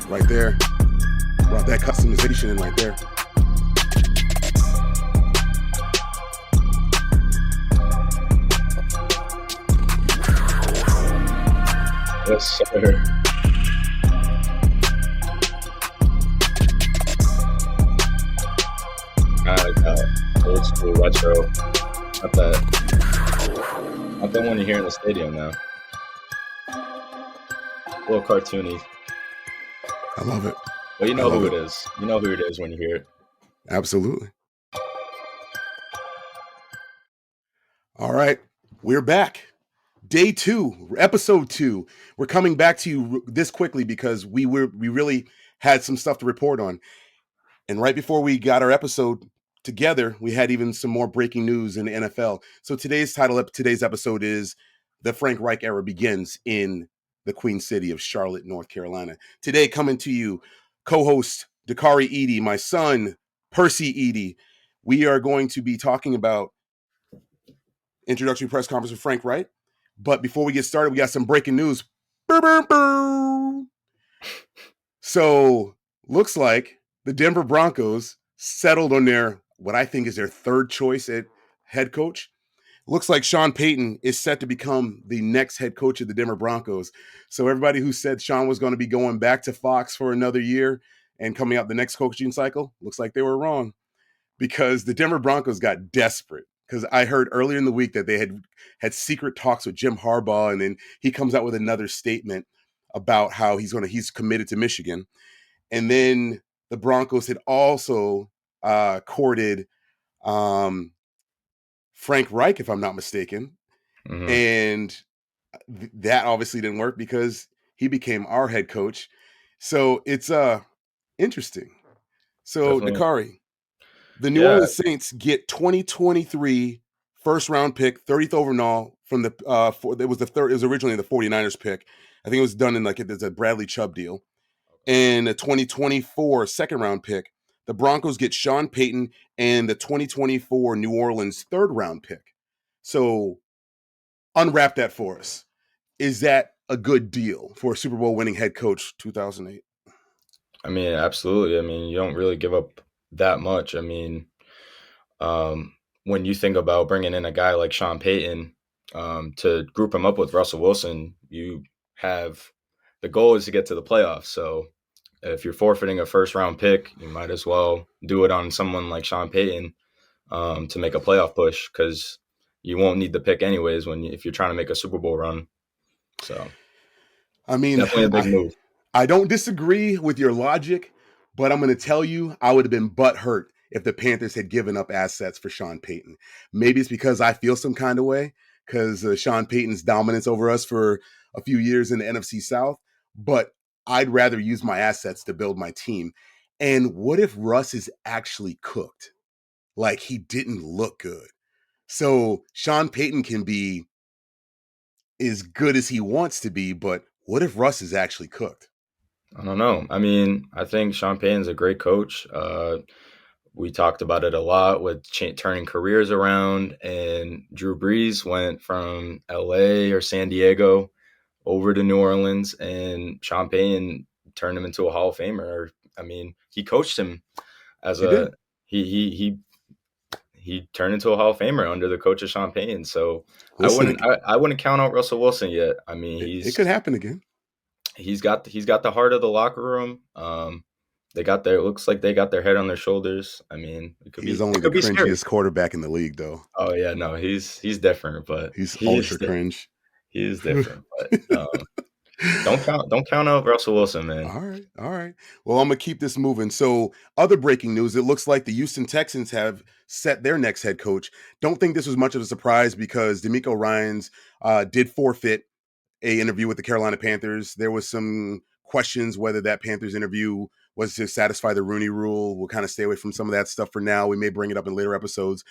right there. Brought that customization in right there. Yes, sir. Old school retro. Not that one you hear in the stadium now. A little cartoony. I love it. Well, you know who it is. You know who it is when you hear it. Absolutely. All right, we're back. Day 2, episode 2. We're coming back to you this quickly because we really had some stuff to report on. And right before we got our episode together, we had even some more breaking news in the NFL. So today's title of today's episode is The Frank Reich Era Begins in the Queen City of Charlotte, North Carolina. Today, coming to you, co-host Dakari Edie, my son, Percy Edie. We are going to be talking about introductory press conference with Frank Reich. But before we get started, we got some breaking news. Burr, burr, burr. So, looks like the Denver Broncos settled on what I think is their third choice at head coach. Looks like Sean Payton is set to become the next head coach of the Denver Broncos. So everybody who said Sean was going to be going back to Fox for another year and coming out the next coaching cycle, looks like they were wrong, because the Denver Broncos got desperate. Because I heard earlier in the week that they had secret talks with Jim Harbaugh, and then he comes out with another statement about how he's committed to Michigan. And then the Broncos had also courted Frank Reich, if I'm not mistaken. Mm-hmm. And that obviously didn't work because he became our head coach. So it's interesting. So, Dakari, the New Orleans Saints get 2023 first round pick, 30th overall from the it was originally the 49ers pick. I think it was done in it's a Bradley Chubb deal. And a 2024 second round pick. The Broncos get Sean Payton and the 2024 New Orleans third round pick. So unwrap that for us. Is that a good deal for a Super Bowl winning head coach 2008? I mean, absolutely. I mean, you don't really give up that much. I mean, when you think about bringing in a guy like Sean Payton to group him up with Russell Wilson, you have the goal is to get to the playoffs. So if you're forfeiting a first round pick, you might as well do it on someone like Sean Payton to make a playoff push, because you won't need the pick anyways if you're trying to make a Super Bowl run. So, I mean, definitely a big move. I don't disagree with your logic, but I'm going to tell you, I would have been butthurt if the Panthers had given up assets for Sean Payton. Maybe it's because I feel some kind of way because Sean Payton's dominance over us for a few years in the NFC South, but I'd rather use my assets to build my team. And what if Russ is actually cooked? Like, he didn't look good. So Sean Payton can be as good as he wants to be, but what if Russ is actually cooked? I don't know. I mean, I think Sean Payton's a great coach. We talked about it a lot with turning careers around, and Drew Brees went from LA or San Diego over to New Orleans, and Sean Payton turned him into a Hall of Famer. I mean, he coached him as he turned into a Hall of Famer under the coach of Sean Payton. So I wouldn't count out Russell Wilson yet. I mean, it could happen again. He's got the heart of the locker room. It looks like they got their head on their shoulders. I mean, he's only the cringiest quarterback in the league, though. Oh yeah, no, he's different, but he's ultra cringe. He is different, but don't count out Russell Wilson, man. All right. Well, I'm gonna keep this moving. So, other breaking news: it looks like the Houston Texans have set their next head coach. Don't think this was much of a surprise because DeMeco Ryans did forfeit an interview with the Carolina Panthers. There was some questions whether that Panthers interview was to satisfy the Rooney Rule. We'll kind of stay away from some of that stuff for now. We may bring it up in later episodes.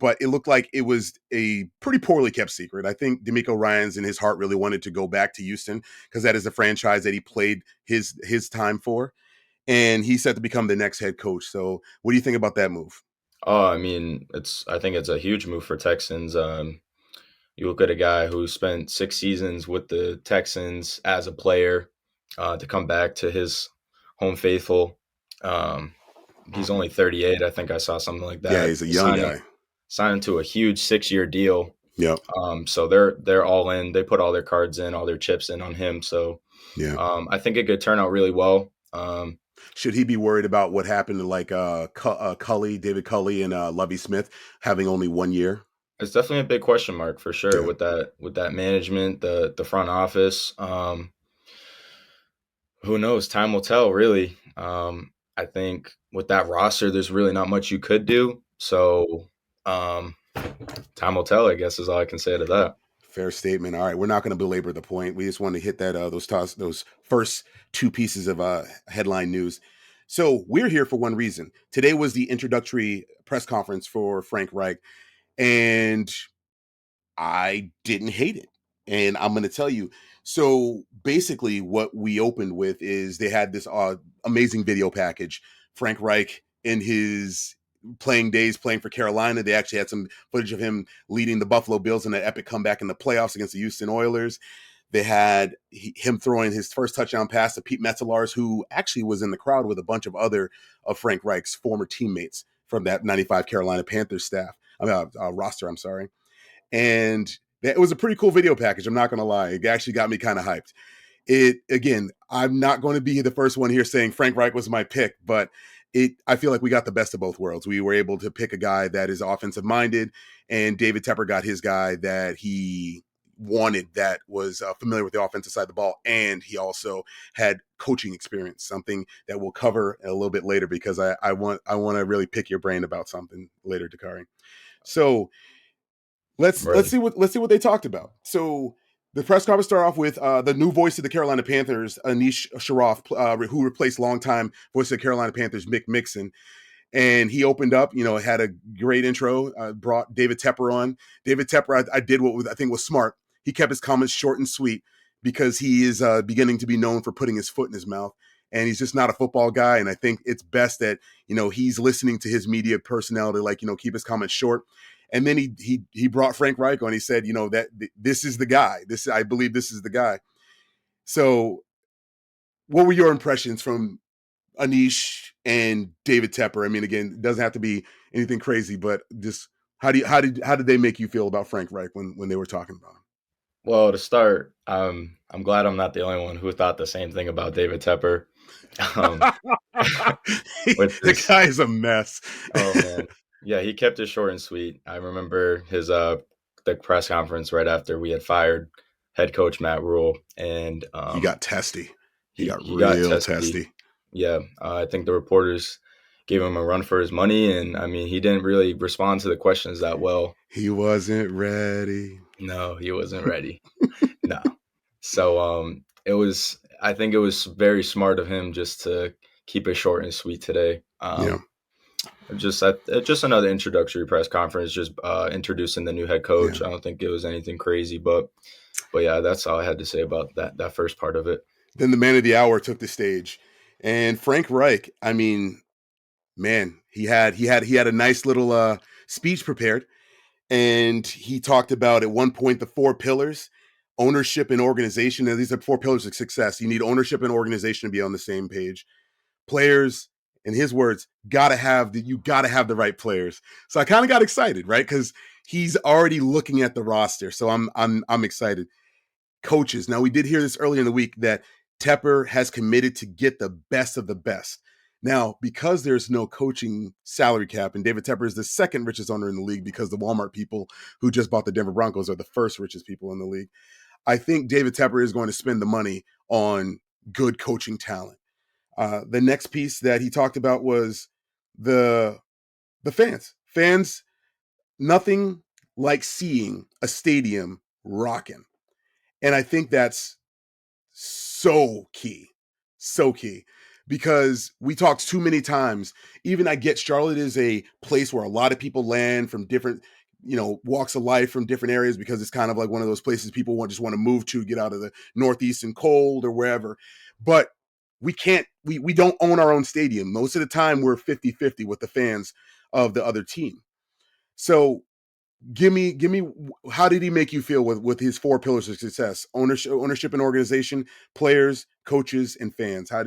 But it looked like it was a pretty poorly kept secret. I think DeMeco Ryans in his heart really wanted to go back to Houston because that is the franchise that he played his time for. And he's set to become the next head coach. So what do you think about that move? Oh, I mean, I think it's a huge move for Texans. You look at a guy who spent 6 seasons with the Texans as a player to come back to his home faithful. Um, he's only 38. I think I saw something like Yeah, that. he's a He's young guy. signing to a huge 6-year deal. Yep. So they're all in. They put all their cards in, all their chips in on him. So Yeah. I think it could turn out really well. Should he be worried about what happened to like Cully, David Cully, and Lovie Smith having only 1 year? It's definitely a big question mark for sure Yeah. with that management, the front office. Who knows? Time will tell, really. I think with that roster, there's really not much you could do. So um, time will tell, I guess, is all I can say to that. Fair statement. All right, we're not going to belabor the point. We just want to hit that those first two pieces of headline news. So we're here for one reason. Today was the introductory press conference for Frank Reich, and I didn't hate it. And I'm going to tell you. So basically, what we opened with is they had this amazing video package. Frank Reich in his playing days playing for Carolina. They actually had some footage of him leading the Buffalo Bills in an epic comeback in the playoffs against the Houston Oilers. They had him throwing his first touchdown pass to Pete Metzelaars, who actually was in the crowd with a bunch of other of Frank Reich's former teammates from that 95 Carolina Panthers staff. Roster, I'm sorry. And it was a pretty cool video package. I'm not going to lie. It actually got me kind of hyped. It again, I'm not going to be the first one here saying Frank Reich was my pick, but I feel like we got the best of both worlds. We were able to pick a guy that is offensive minded, and David Tepper got his guy that he wanted, that was familiar with the offensive side of the ball, and he also had coaching experience, something that we'll cover a little bit later because I want to really pick your brain about something later, Dakari. So I'm let's ready. see what they talked about. So the press conference started off with the new voice of the Carolina Panthers, Anish Sharoff, who replaced longtime voice of the Carolina Panthers, Mick Mixon. And he opened up, had a great intro, brought David Tepper on. David Tepper, I did what I think was smart. He kept his comments short and sweet because he is beginning to be known for putting his foot in his mouth. And he's just not a football guy. And I think it's best that, he's listening to his media personnel to keep his comments short. And then he brought Frank Reich on. He said, that this is the guy. I believe this is the guy. So what were your impressions from Anish and David Tepper? I mean, again, it doesn't have to be anything crazy, but just how did they make you feel about Frank Reich when they were talking about him? Well, to start, I'm glad I'm not the only one who thought the same thing about David Tepper. Um, with The this, guy is a mess. oh man, yeah, he kept it short and sweet. I remember his the press conference right after we had fired head coach Matt Rule, and He got testy. He got he got real testy. testy. Yeah, I think the reporters gave him a run for his money, and I mean, he didn't really respond to the questions that well. He wasn't ready. No, he wasn't ready. No. So it was I think it was very smart of him just to keep it short and sweet today. Yeah. Just another introductory press conference, just introducing the new head Yeah. coach. I don't think it was anything crazy, but yeah, that's all I had to say about that first part of it. Then the man of the hour took the stage. And Frank Reich, I mean, man, he had a nice little speech prepared, and he talked about at one point the four pillars: ownership and organization. And these are four pillars of success. You need ownership and organization to be on the same page. Players, in his words, you gotta have the right players. So I kind of got excited, right? Because he's already looking at the roster. So I'm excited. Coaches. Now we did hear this earlier in the week that Tepper has committed to get the best of the best. Now, because there's no coaching salary cap, and David Tepper is the second richest owner in the league because the Walmart people who just bought the Denver Broncos are the first richest people in the league. I think David Tepper is going to spend the money on good coaching talent. The next piece that he talked about was the fans. Fans, nothing like seeing a stadium rocking. And I think that's so key. So key. Because we talked too many times. Even I get Charlotte is a place where a lot of people land from different, walks of life from different areas, because it's kind of like one of those places people just want to move to, get out of the Northeast and cold or wherever. But we don't own our own stadium. Most of the time we're 50-50 with the fans of the other team. So Give me. How did he make you feel with his four pillars of success? Ownership and organization, players, coaches, and fans. How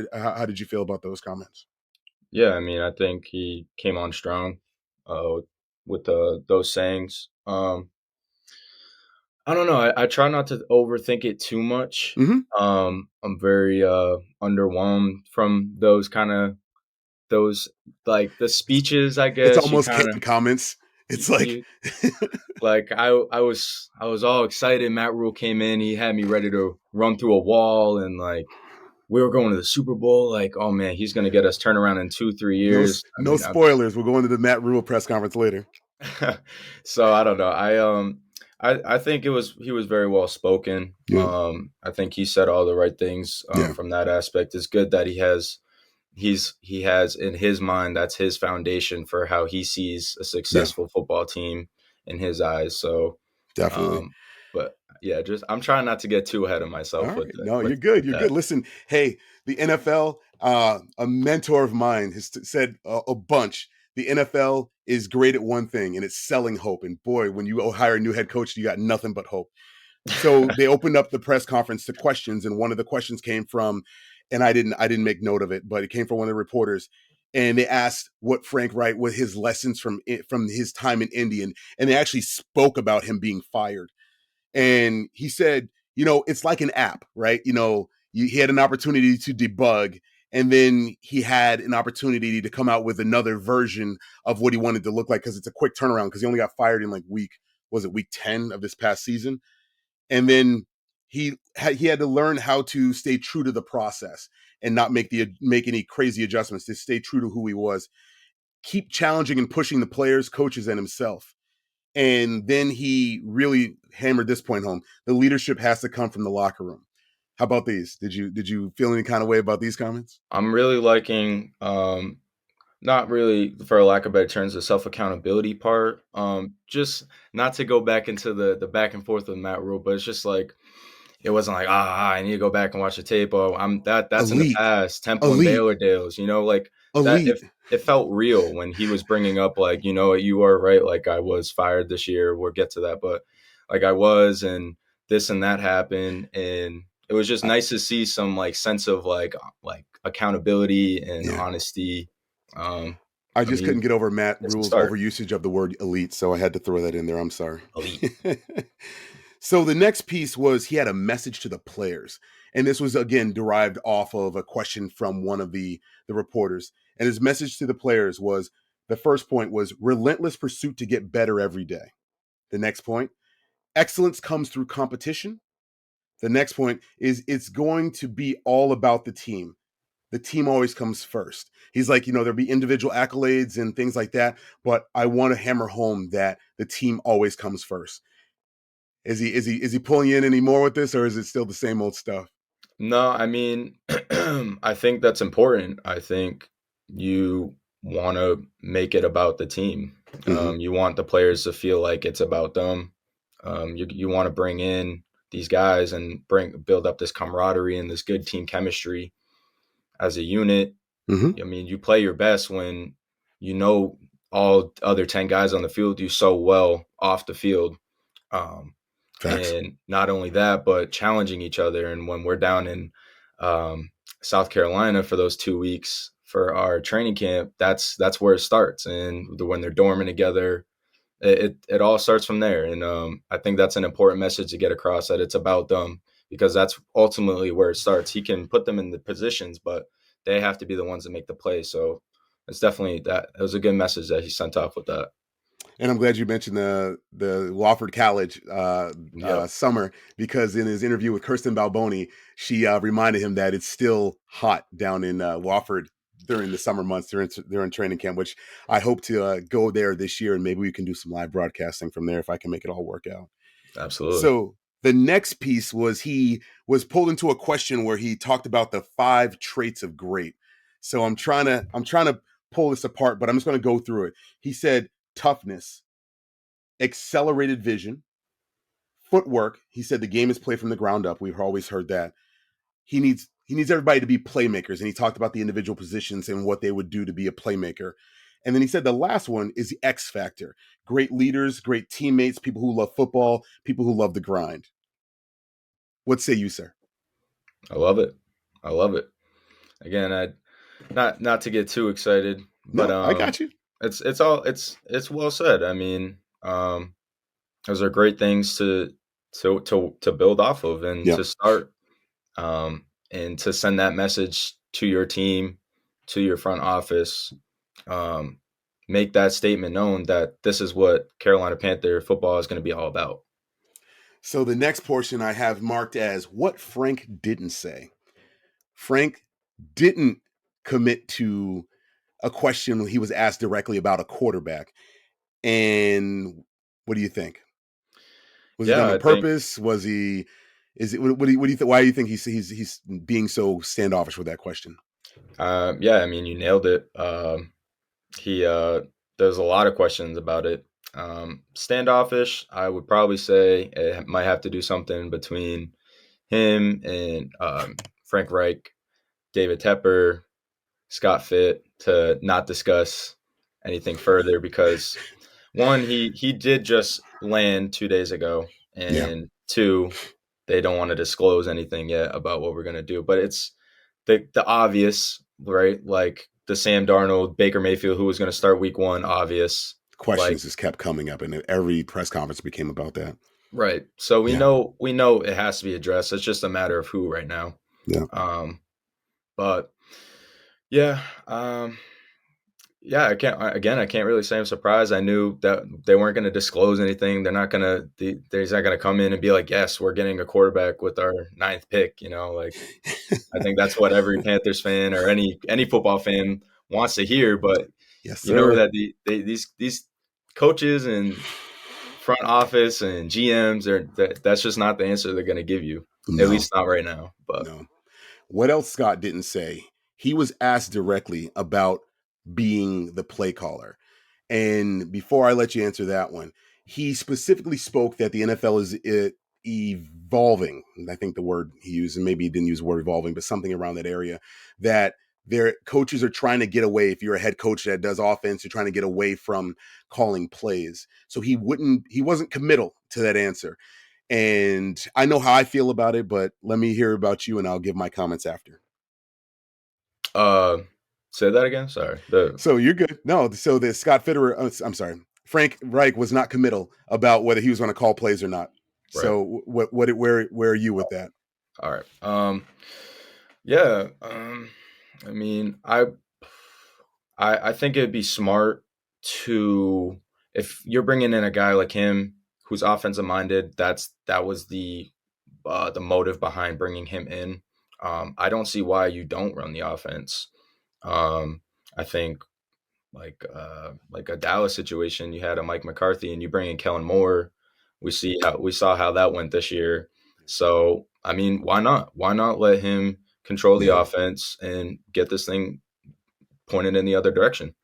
did you feel about those comments? Yeah, I mean, I think he came on strong uh, with those sayings. I don't know. I try not to overthink it too much. Mm-hmm. I'm very underwhelmed from those like the speeches. I It's guess you almost kind canned of comments. It's like, you like I was all excited. Matt Rule came in. He had me ready to run through a wall, and like we were going to the Super Bowl. Like, oh man, he's gonna get us turned around in 2-3 no years. I no mean, spoilers. We're going to the Matt Rule press conference later. so I don't know. I think he was very well spoken. Yeah, I think he said all the right things yeah, from that aspect. It's good that he has in his mind that's his foundation for how he sees a yeah. successful football team in his eyes. So, Definitely. um, but yeah, just I'm trying not to get too ahead of All myself right. No, you're good. with You're good. that. Listen, hey, the NFL, a mentor of mine has said a bunch. The NFL is great at one thing, and it's selling hope. And boy, when you hire a new head coach, you got nothing but hope. So they opened up the press conference to questions, and one of the questions came from, and I didn't make note of it, but it came from one of the reporters, and they asked what Frank Reich, what his lessons from his time in Indy, and they actually spoke about him being fired. And he said, it's like an app, right? He had an opportunity to debug, and then he had an opportunity to come out with another version of what he wanted to look like, because it's a quick turnaround, because he only got fired in like week 10 of this past season. And then he had to learn how to stay true to the process and not make any crazy adjustments, to stay true to who he was, keep challenging and pushing the players, coaches, and himself. And then he really hammered this point home: the leadership has to come from the locker room. How about these? Did you feel any kind of way about these comments? I'm really liking not really for lack of better terms the self accountability part. Just not to go back into the back and forth with Matt Rule, but it's just like it wasn't like I need to go back and watch the tape. Oh, that's in the Elite, past. Temple and elite, Baylor Dales, like that. If elite. it felt real when he was bringing up like you are right. Like I was fired this year. We'll get to that, but like I was, and this and that happened, and it was just I, nice to see some like sense of like accountability and yeah, honesty. Um, I I just couldn't mean, get over Matt it's a Rule's start. overusage of the word elite, so I had to throw that in there. I'm sorry. Elite. So the next piece was he had a message to the players, and this was again derived off of a question from one of the reporters. And his message to the players was, the first point was relentless pursuit to get better every day. The next point, excellence comes through competition. The next point is it's going to be all about the team. The team always comes first. He's like, there'll be individual accolades and things like that, but I want to hammer home that the team always comes first. Is he pulling you in any more with this, or is it still the same old stuff? No, I mean, I think that's important. I think you want to make it about the team. Mm-hmm. You want the players to feel like it's about them. You want to bring in these guys and build up this camaraderie and this good team chemistry as a unit. Mm-hmm. I mean, you play your best when you know all other 10 guys on the field do so well off the field. Um, Facts. and not only that, but challenging each other. And when we're down in um, South Carolina for those 2 weeks for our training camp, that's where it starts. And when they're dorming together, it all starts from there. And I think that's an important message to get across, that it's about them, because that's ultimately where it starts. He can put them in the positions, but they have to be the ones that make the play. So it's definitely that. It was a good message that he sent off with that. And I'm glad you mentioned the Wofford College Yep, summer, because in his interview with Kirsten Balboni, she reminded him that it's still hot down in Wofford during the summer months during training camp, which I hope to go there this year, and maybe we can do some live broadcasting from there if I can make it all work out. absolutely. So the next piece was he was pulled into a question where he talked about the 5 traits of great. So I'm trying to pull this apart, but I'm just going to go through it. He said toughness, accelerated vision, footwork. He said the game is played from the ground up. We've always heard that. He needs everybody to be playmakers, and he talked about the individual positions and what they would do to be a playmaker. And then he said the last one is the X factor: great leaders, great teammates, people who love football, people who love the grind. What say you, sir? I love it. I love it. Again, I not to get too excited, but No, I got you. it's well said. I mean, those are great things to build off of and Yeah. to start, and to send that message to your team, to your front office, um, make that statement known that this is what Carolina Panther football is going to be all about. So the next portion I have marked as what Frank didn't say. Frank didn't commit to a question he was asked directly about a quarterback. And what do you think? Was it done Yeah, on I think purpose? Was he? Is it? What do you think? Why do you think he's being so standoffish with that question? yeah, I mean you nailed it. He There's a lot of questions about it. Standoffish, I would probably say it might have to do something between him and Frank Reich, David Tepper, Scott Fitt to not discuss anything further because one, he did just land 2 days ago, Yeah, and two, they don't want to disclose anything yet about what we're gonna do. But it's the obvious, right? Like the Sam Darnold, Baker Mayfield, who was gonna start week one, obvious. Like questions just kept coming up, and every press conference became about that. right. So we Yeah, know it has to be addressed. It's just a matter of who right now. yeah, But yeah, yeah, I can't really say I'm surprised. I knew that they weren't going to disclose anything. They're not going to. They're not going to come in and be like, "Yes, we're getting a quarterback with our ninth pick." Like I think that's what every Panthers fan or any football fan wants to hear. But yes, you know sir. that these coaches and front office and GMs that's just not the answer they're going to give you. At No, least not right now. But no. What else Scott didn't say? He was asked directly about being the play caller. And before I let you answer that one, he specifically spoke that the NFL is evolving. I think the word he used, and maybe he didn't use the word evolving, but something around that area, that their coaches are trying to get away. If you're a head coach that does offense, you're trying to get away from calling plays. So he wasn't committal to that answer. And I know how I feel about it, but let me hear about you and I'll give my comments after. uh, say that again. Sorry. The So you're good. No, so the Scott Fitterer, I'm sorry, Frank Reich was not committal about whether he was going to call plays or not. right. So where are you with that? All right. Yeah. I mean, I think it'd be smart to if you're bringing in a guy like him who's offensive minded. That was the motive behind bringing him in. I don't see why you don't run the offense. I think like a Dallas situation, you had a Mike McCarthy and you bring in Kellen Moore. We saw how that went this year. So I mean, why not? Why not let him control the Yeah. offense and get this thing pointed in the other direction?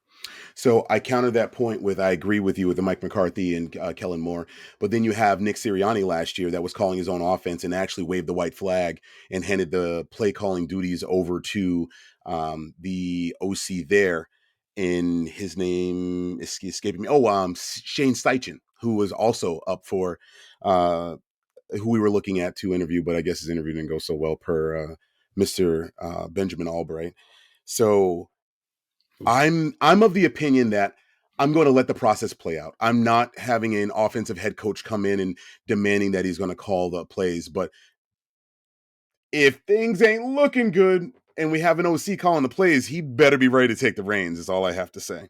So I counter that point with I agree with you with the Mike McCarthy and Kellen Moore, but then you have Nick Sirianni last year that was calling his own offense and actually waved the white flag and handed the play calling duties over to the OC there. And his name is escaping me. Oh, Shane Steichen, who was also up for uh, who we were looking at to interview, but I guess his interview didn't go so well per Mr. Benjamin Albright. So I'm of the opinion that I'm going to let the process play out. I'm not having an offensive head coach come in and demanding that he's going to call the plays. But if things ain't looking good and we have an OC calling the plays, he better be ready to take the reins. Is all I have to say.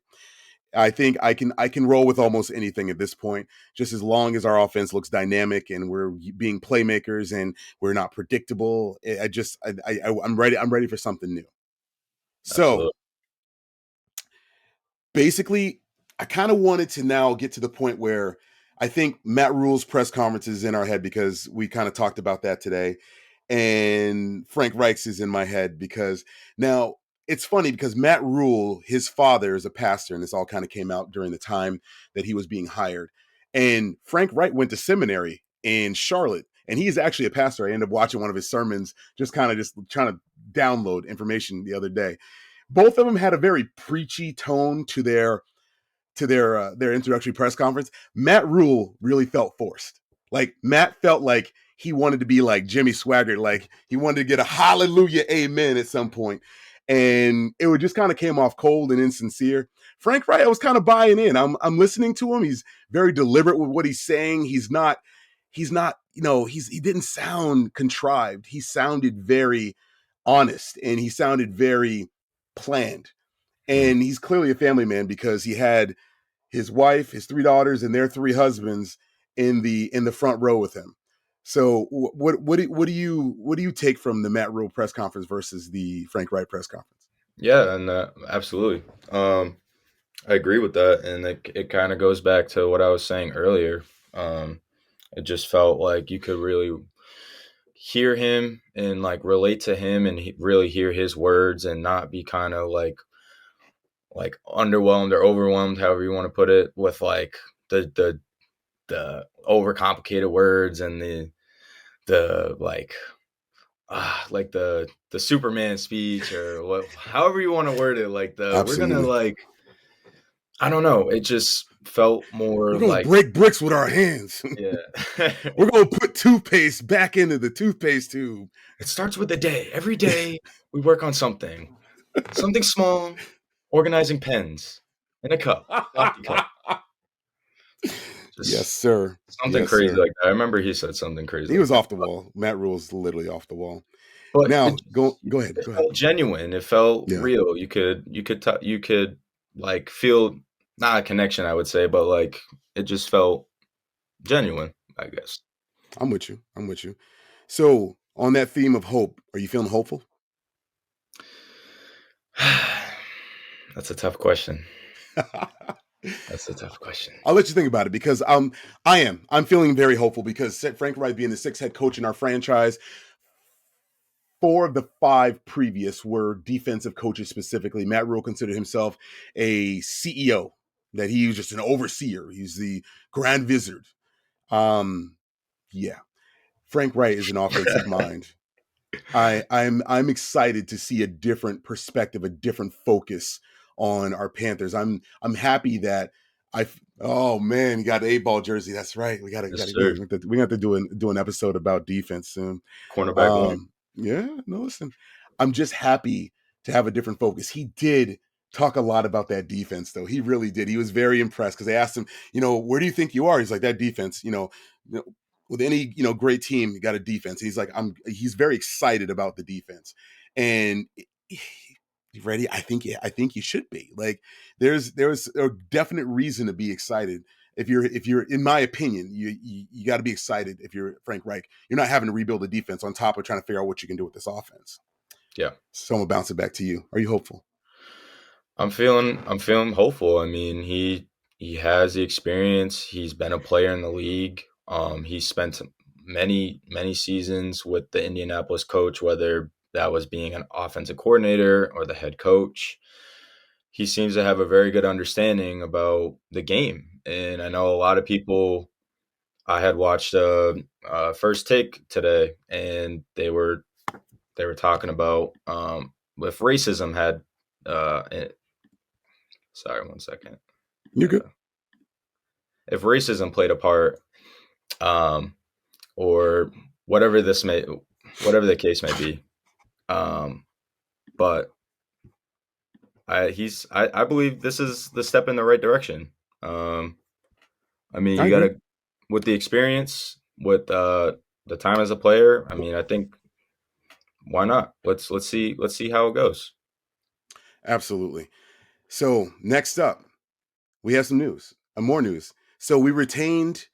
I think I can roll with almost anything at this point, just as long as our offense looks dynamic and we're being playmakers and we're not predictable. I'm ready. I'm ready for something new. So Absolutely. basically, I kind of wanted to now get to the point where I think Matt Rule's press conference is in our head because we kind of talked about that today. And Frank Reich's is in my head because now it's funny because Matt Rule, his father is a pastor, and this all kind of came out during the time that he was being hired. And Frank Reich went to seminary in Charlotte, and he's actually a pastor. I ended up watching one of his sermons, just kind of just trying to download information the other day. both of them had a very preachy tone to their introductory press conference. Matt Rule really felt forced. Like Matt felt like he wanted to be like Jimmy Swaggart, like he wanted to get a hallelujah amen at some point. And it would just kind of came off cold and insincere. Frank Reich, I was kind of buying in. I'm listening to him. He's very deliberate with what he's saying. He's not, he didn't sound contrived. He sounded very honest and he sounded very planned. Mm. And he's clearly a family man because he had his wife, his three daughters, and their three husbands in the front row with him. So what do you take from the Matt Rule press conference versus the Frank Reich press conference? Yeah, and absolutely. I agree with that, and it kind of goes back to what I was saying earlier. It just felt like you could really hear him and like relate to him and really hear his words and not be kind of like underwhelmed or overwhelmed, however you want to put it, with like the overcomplicated words and the like the Superman speech or what, however you want to word it, like we're gonna Absolutely. like, I don't know, it just felt more We're gonna like, break bricks with our hands. yeah. We're gonna put toothpaste back into the toothpaste tube. It starts with a day. Every day we work on something small, organizing pens in a cup, coffee cup, Yes, just sir. something Yes, crazy sir. like that. I remember he said something crazy He like was that. off the wall. Matt Rule's literally off the wall. But Now, go ahead. it Go ahead. felt genuine. It felt Yeah, real. You could like feel, not a connection, I would say, but like it just felt genuine, I guess. I'm with you. I'm with you. So, on that theme of hope, are you feeling hopeful? That's a tough question. I'll That's a tough question. let you think about it because I'm feeling very hopeful because Frank Reich being the sixth head coach in our franchise, four of the five previous were defensive coaches specifically. Matt Rule considered himself a CEO, that he was just an overseer. He's the grand wizard. Um, yeah. Frank Reich is an offensive mind. I'm excited to see a different perspective, a different focus on our Panthers. I'm happy that I. Oh man, you got the 8 ball jersey. That's right. We got to Yes, got to sir. we got to do an episode about defense soon. Cornerback one. Yeah, no, listen, I'm just happy to have a different focus. He did talk a lot about that defense, though. He really did. He was very impressed because they asked him, where do you think you are? He's like, that defense, with any great team, you got a defense. He's like, he's very excited about the defense, and you ready? I think you should be. Like, there's a definite reason to be excited. If you're in my opinion, you got to be excited. If you're Frank Reich, you're not having to rebuild the defense on top of trying to figure out what you can do with this offense. Yeah. So I'm gonna bounce it back to you. Are you hopeful? I'm feeling hopeful. I mean, he has the experience. He's been a player in the league. He spent many seasons with the Indianapolis coach, whether that was being an offensive coordinator or the head coach. He seems to have a very good understanding about the game. And I know a lot of people. I had watched First Take today, and they were talking about if racism had sorry, one second. You're good. If racism played a part, um, or whatever the case may be, um, but I believe this is the step in the right direction. Um, I mean, I you agree. gotta, with the experience, with the time as a player. I mean, I think, why not? Let's see how it goes. Absolutely. So next up, we have some news. More news. So we retained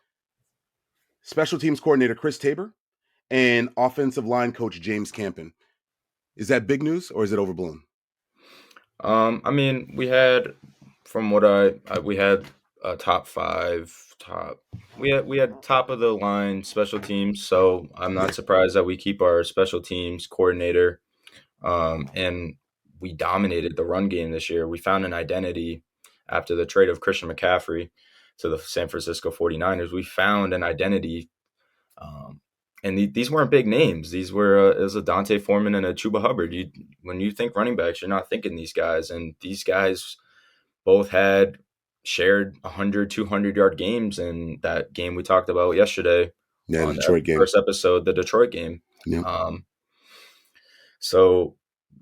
special teams coordinator Chris Tabor and offensive line coach James Campen. Is that big news or is it overblown? I mean, from what we had a top five, we had top of the line special teams. So I'm Yeah. not surprised that we keep our special teams coordinator. And we dominated the run game this year. We found an identity after the trade of Christian McCaffrey to the San Francisco 49ers. We found an identity, um, and these weren't big names. These were it was a Dante Foreman and a Chuba Hubbard. When you think running backs, you're not thinking these guys, and these guys both had shared 100, 200-yard games in that game we talked about yesterday Yeah, the on the Detroit game. first episode, the Detroit game. Yeah. So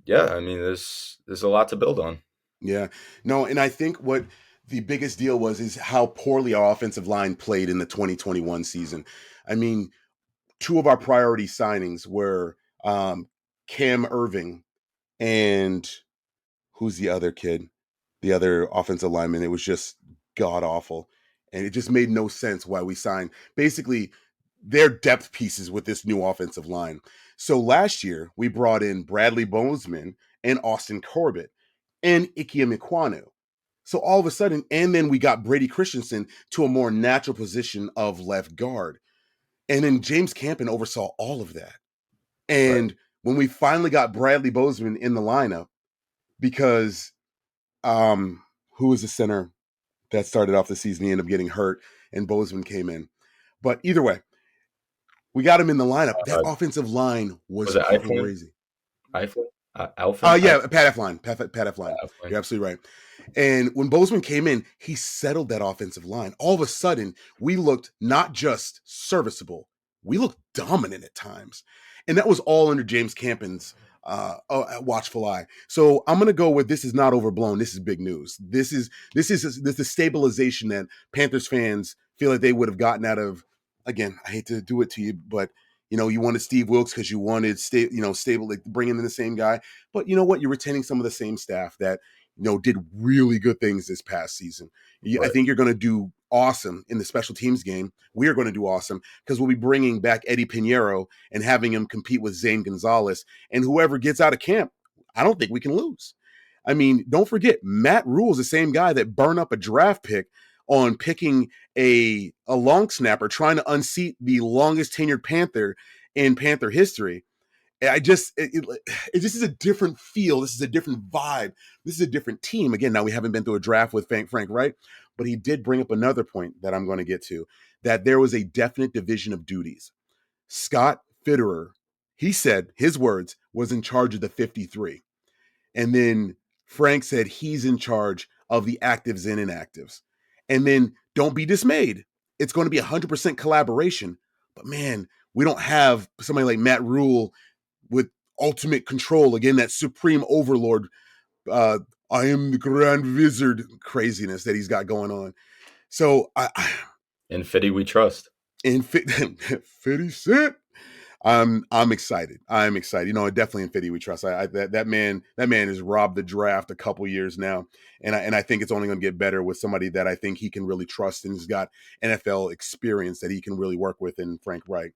yeah, I mean, there's a lot to build on. Yeah. No, and I think what the biggest deal was is how poorly our offensive line played in the 2021 season. I mean, two of our priority signings were Cam Irving and who's the other kid? The other offensive lineman. It was just god awful. And it just made no sense why we signed basically their depth pieces with this new offensive line. So last year, we brought in Bradley Bozeman and Austin Corbett and Ike Mikwanu. So all of a sudden, and then we got Brady Christensen to a more natural position of left guard. And then James Campen oversaw all of that. Right. And when we finally got Bradley Bozeman in the lineup, because who was the center that started off the season, he ended up getting hurt, and Bozeman came in. But either way, we got him in the lineup. That Uh, offensive line was was it Eiflin? crazy. Eiflin? Alfin? Yeah, Pat F-line. Pat F-line. Eiflin. You're absolutely right. And when Bozeman came in, he settled that offensive line. All of a sudden, we looked not just serviceable, we looked dominant at times. And that was all under James Campen's watchful eye. So I'm going to go with this is not overblown. This is big news. This is the stabilization that Panthers fans feel like they would have gotten out of. Again, I hate to do it to you, but you wanted Steve Wilkes because you wanted stable, like bringing in the same guy. But you know what? You're retaining some of the same staff that did really good things this past season. I Right. think you're going to do awesome in the special teams game. We are going to do awesome because we'll be bringing back Eddie Pinheiro and having him compete with Zane Gonzalez and whoever gets out of camp. I don't think we can lose. I mean, don't forget, Matt Rule is the same guy that burned up a draft pick on picking a long snapper, trying to unseat the longest tenured Panther in Panther history. It just is a different feel. This is a different vibe. This is a different team. Again, now we haven't been through a draft with Frank Reich, but he did bring up another point that I'm going to get to, that there was a definite division of duties. Scott Fitterer, he said, his words, was in charge of the 53. And then Frank said he's in charge of the actives and inactives. And then don't be dismayed. It's going to be 100% collaboration. But man, we don't have somebody like Matt Rule with ultimate control. Again, that supreme overlord. I am the grand wizard craziness that he's got going on. So In Fitty we trust. in 50 Cent, I'm excited. I'm excited. Definitely in 50 we trust. That man has robbed the draft a couple years now, and I think it's only going to get better with somebody that I think he can really trust and has got NFL experience that he can really work with in Frank Reich.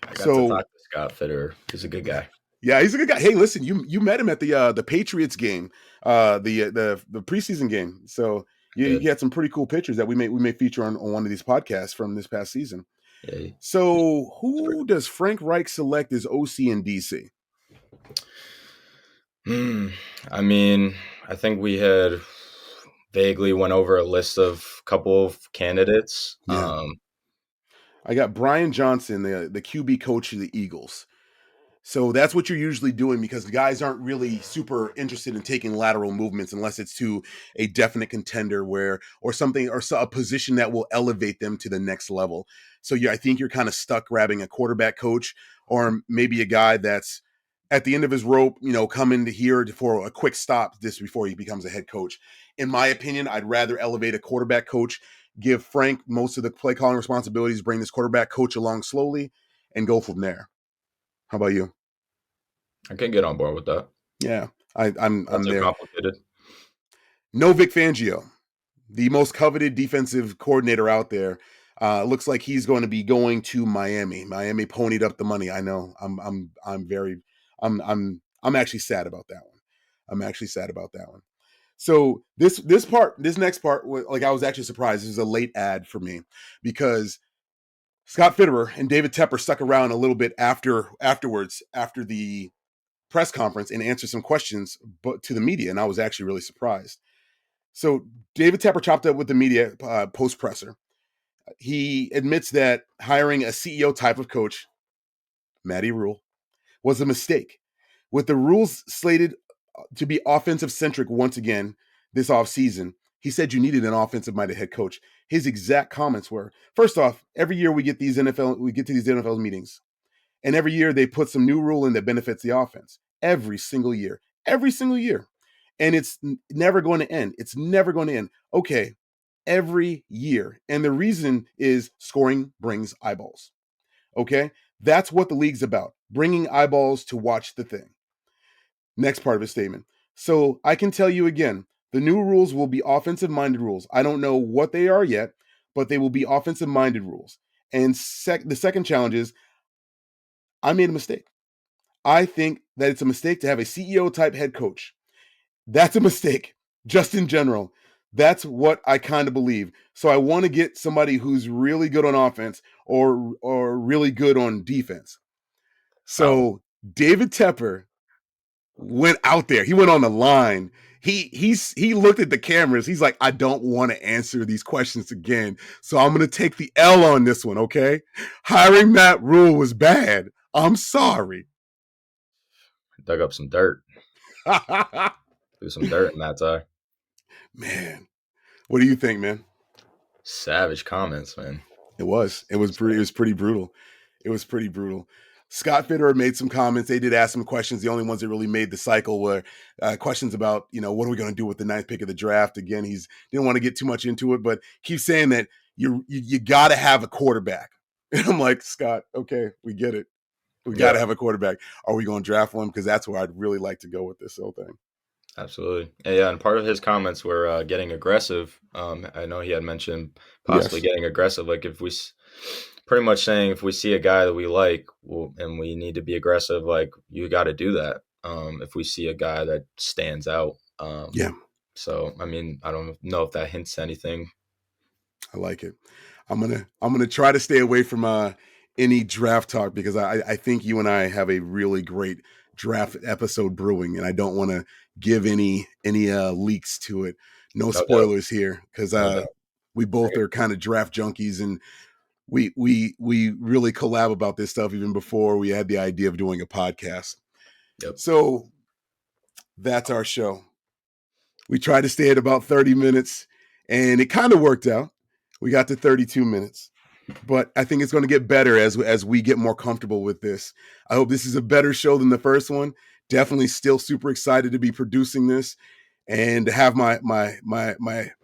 I got to So talk to Scott Fitter. He's a good guy. yeah, he's a good guy. Hey, listen, you met him at the Patriots game, the preseason game. So you had some pretty cool pictures that we may feature on one of these podcasts from this past season. Yeah. So who does Frank Reich select as OC in DC? I mean, I think we had vaguely went over a list of couple of candidates. Yeah. I got Brian Johnson, the QB coach of the Eagles. So that's what you're usually doing because the guys aren't really super interested in taking lateral movements unless it's to a definite contender or something or a position that will elevate them to the next level. So yeah, I think you're kind of stuck grabbing a quarterback coach or maybe a guy that's at the end of his rope, coming to here for a quick stop just before he becomes a head coach. In my opinion, I'd rather elevate a quarterback coach, give Frank most of the play calling responsibilities, bring this quarterback coach along slowly, and go from there. How about you? I can get on board with that. Yeah, I'm Not too there. complicated. No Vic Fangio, the most coveted defensive coordinator out there. Looks like he's going to be going to Miami. Miami ponied up the money. I know. I'm actually sad about that one. I'm actually sad about that one. So this next part, like I was actually surprised. This is a late ad for me because Scott Fitterer and David Tepper stuck around a little bit afterwards after the press conference and answered some questions to the media, and I was actually really surprised. So David Tepper chopped up with the media post presser. He admits that hiring a CEO type of coach Matty Rule, was a mistake. With the rules slated to be offensive-centric once again this offseason, he said you needed an offensive-minded head coach. His exact comments were, first off, every year we get to these NFL meetings, and every year they put some new rule in that benefits the offense. Every single year. Every single year. And it's never going to end. It's never going to end. Okay, every year. And the reason is scoring brings eyeballs. Okay? That's what the league's about. Bringing eyeballs to watch the thing. Next part of his statement. So I can tell you again, the new rules will be offensive-minded rules. I don't know what they are yet, but they will be offensive-minded rules. And the second challenge is, I made a mistake. I think that it's a mistake to have a CEO-type head coach. That's a mistake, just in general. That's what I kind of believe. So I want to get somebody who's really good on offense or really good on defense. So David Tepper went out there. He went on the line. He looked at the cameras. He's like, I don't want to answer these questions again. So I'm going to take the L on this one, okay? Hiring Matt Rule was bad. I'm sorry. Dug up some dirt. Threw some dirt in Matt's eye. Man, what do you think, man? Savage comments, man. It was pretty brutal. It was pretty brutal. Scott Fitterer made some comments. They did ask some questions. The only ones that really made the cycle were questions about, what are we going to do with the 9th pick of the draft? Again, he's didn't want to get too much into it, but keeps saying that you got to have a quarterback. And I'm like, Scott, okay, we get it. We got to have a quarterback. Are we going to draft one? Because that's where I'd really like to go with this whole thing. Absolutely. Yeah, and part of his comments were getting aggressive. I know he had mentioned possibly getting aggressive. Like if we pretty much saying if we see a guy that we like and we need to be aggressive, like you got to do that. If we see a guy that stands out. So, I mean, I don't know if that hints anything. I like it. I'm gonna try to stay away from any draft talk because I think you and I have a really great draft episode brewing, and I don't want to give any leaks to it. No spoilers here because we both are kind of draft junkies, and we really collab about this stuff even before we had the idea of doing a podcast. So that's our show. We tried to stay at about 30 minutes, and it kind of worked out. We got to 32 minutes. But I think it's going to get better as we get more comfortable with this. I hope this is a better show than the first one. Definitely still super excited to be producing this and to have my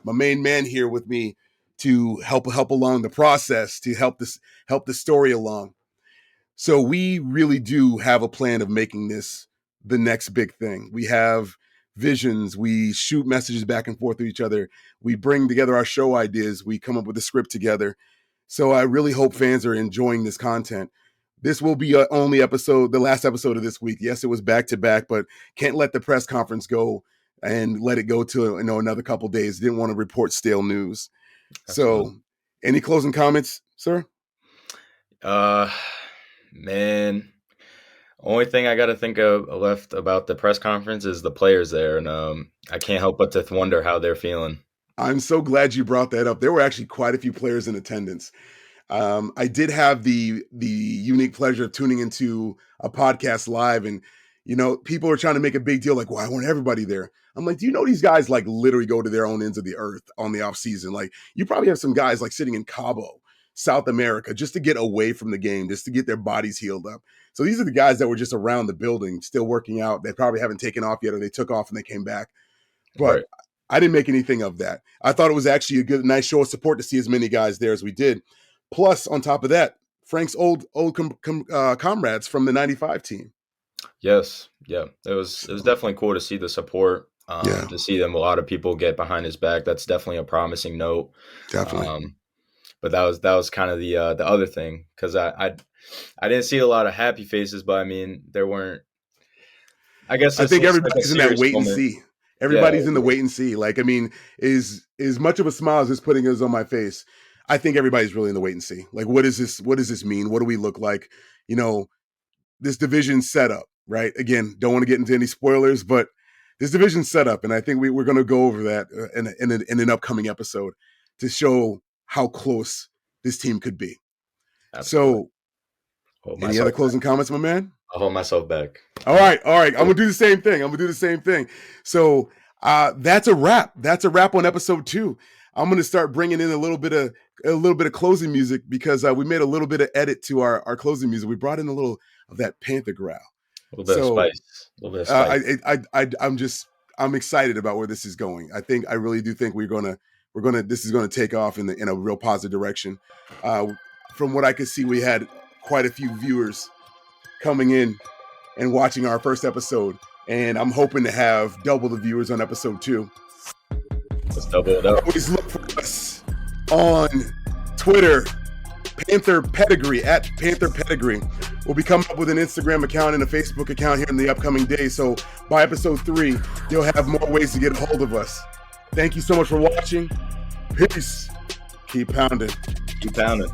main man here with me to help along the process, to help the story along. So we really do have a plan of making this the next big thing. We have visions. We shoot messages back and forth with each other. We bring together our show ideas. We come up with a script together. So I really hope fans are enjoying this content. This will be the last episode of this week. Yes, it was back to back, but can't let the press conference go and let it go to another couple days. Didn't want to report stale news. Absolutely. So, any closing comments, sir? Man, only thing I got to think of left about the press conference is the players there, and I can't help but to wonder how they're feeling. I'm so glad you brought that up. There were actually quite a few players in attendance. I did have the unique pleasure of tuning into a podcast live, and people are trying to make a big deal, like, "Well, I want everybody there." I'm like, do you know these guys like literally go to their own ends of the earth on the off season? Like, you probably have some guys like sitting in Cabo, South America, just to get away from the game, just to get their bodies healed up. So these are the guys that were just around the building, still working out. They probably haven't taken off yet, or they took off and they came back. But right. I didn't make anything of that. I thought it was actually a nice show of support to see as many guys there as we did. Plus, on top of that, Frank's old comrades from the '95 team. Yes, yeah, it was definitely cool to see the support. To see them, a lot of people get behind his back. That's definitely a promising note. Definitely. But that was kind of the other thing, because I didn't see a lot of happy faces, but I mean there weren't. I guess I think everybody's in that wait and see. Everybody's in the wait and see. Like, I mean, is much of a smile as this putting us on my face. I think everybody's really in the wait and see. Like, what is this? What does this mean? What do we look like? This division setup, right? Again, don't want to get into any spoilers, but this division setup, and I think we're going to go over that in an upcoming episode to show how close this team could be. Absolutely. So, Any other closing comments, my man? I'll hold myself back. All right. I'm gonna do the same thing. So that's a wrap. That's a wrap on episode 2. I'm gonna start bringing in a little bit of closing music because we made a little bit of edit to our closing music. We brought in a little of that Panther growl. A little bit of spice. I'm excited about where this is going. I really do think this is gonna take off in a real positive direction. From what I could see, we had quite a few viewers coming in and watching our first episode, and I'm hoping to have double the viewers on episode 2. Let's double it up. Always look for us on Twitter, Panther Pedigree, at Panther Pedigree. We'll be coming up with an Instagram account and a Facebook account here in the upcoming days. So by episode 3, you'll have more ways to get a hold of us. Thank you so much for watching. Peace. Keep pounding. Keep pounding.